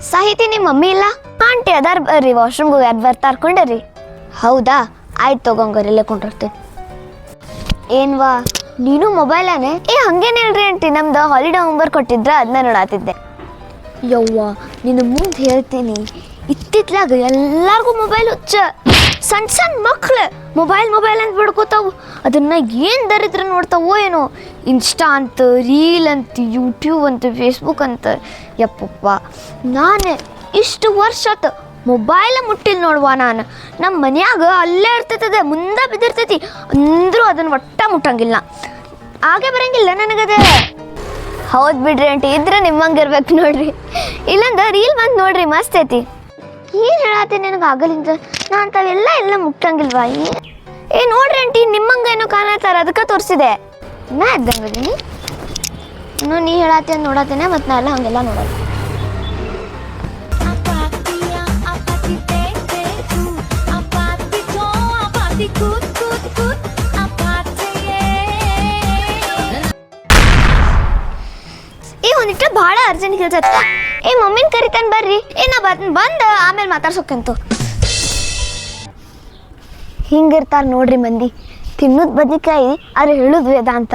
ಸಾಹಿತಿ ನಿಮ್ಮ ಮಮ್ಮಿ ಇಲ್ಲ? ಆಂಟಿ ಅದಾರ ಬರ್ರಿ, ವಾಶ್ರೂಮ್ಗೆ ಹೋಗ್ಯಾರ, ಬರ್ತಾರ್ಕೊಂಡ್ರಿ. ಹೌದಾ, ಆಯ್ತು ತಗೊಂಗಾರ, ಇಲ್ಲೇ ಕೊಂಡಿರ್ತೇನೆ. ಏನ್ವಾ ನೀನು ಮೊಬೈಲಾನೆ? ಹಂಗೇನಿಲ್ರಿ ಆಂಟಿ, ನಮ್ದು ಹಾಲಿಡೇ ಹೋಮ್ವರ್ಕ್ ಕೊಟ್ಟಿದ್ರ ಅದನ್ನ ನೋಡಾತಿದ್ದೆ. ಯವ್ವ ನಿನ್ನ ಮುಂದೆ ಹೇಳ್ತೀನಿ, ಇತ್ತಿತ್ಲಾಗ ಎಲ್ಲರಿಗೂ ಮೊಬೈಲ್ ಹುಚ್ಚ. ಸಣ್ಣ ಸಣ್ಣ ಮಕ್ಳು ಮೊಬೈಲ್ ಅಂತ ಬಿಡ್ಕೋತಾವು. ಅದನ್ನ ಏನು ದರಿದ್ರ ನೋಡ್ತಾವೋ ಏನೋ. ಇನ್ಸ್ಟಾ ಅಂತ, ರೀಲ್ ಅಂತ, ಯೂಟ್ಯೂಬ್ ಅಂತ, ಫೇಸ್ಬುಕ್ ಅಂತ. ಯಪ್ಪಪ್ಪ, ನಾನು ಇಷ್ಟು ವರ್ಷ ಆತು ಮೊಬೈಲ ಮುಟ್ಟಿಲ್ಲ ನೋಡುವ. ನಾನು ನಮ್ಮ ಮನ್ಯಾಗ ಅಲ್ಲೇ ಇರ್ತೈತದೆ, ಮುಂದೆ ಬಿದ್ದಿರ್ತೈತಿ, ಅಂದರೂ ಅದನ್ನು ಒಟ್ಟ ಮುಟ್ಟಂಗಿಲ್ಲ. ಹಾಗೆ ಬರಂಗಿಲ್ಲ ನನಗದೆ. ಹೌದು ಬಿಡ್ರಿ ಆಂಟಿ, ಇದ್ರೆ ನಿಮ್ಮಂಗೆ ಇರ್ಬೇಕು ನೋಡ್ರಿ. ಇಲ್ಲಂದ ರೀಲ್ ಬಂದು ನೋಡ್ರಿ, ಮಸ್ತ್ ಐತಿ. ಏನು ಹೇಳತ್ತೀನಿ ನನಗೆ ಆಗಲಿಂದ, ನಾ ಅಂಥವೆಲ್ಲ ಎಲ್ಲ ಮುಟ್ಟಂಗಿಲ್ವಾ? ನೋಡ್ರಿ ಆಂಟಿ, ನಿಮ್ಮಂಗೆ ಏನೋ ಕಾಣತ್ತಾರ, ಅದಕ್ಕೆ ತೋರಿಸಿದೆ. ನಾ ಇದ್ದಂಗದೀನಿ, ಇನ್ನೂ ನೀ ಹೇಳತ್ತಿ ಅಂತ ನೋಡತ್ತೇನೆ, ಮತ್ತು ನಾ ಎಲ್ಲ ಹಂಗೆಲ್ಲ ನೋಡೋದು. ಒಂದಿಟ್ಟ ಭಾಳ ಅರ್ಜೆಂಟ್ ಕೆಲಸ. ಮಮ್ಮಿನ ಕರಿತಾನೆ ಬರ್ರಿ. ನಾ ಬಂದು ಆಮೇಲೆ ಮಾತಾಡ್ಸೋಕಂತು. ಹಿಂಗಿರ್ತಾರ ನೋಡ್ರಿ ಮಂದಿ, ತಿನ್ನೋದು ಬದ್ನಿಕಾಯಿ, ಆದ್ರೆ ಹೇಳೋದು ವೇದಾಂತ.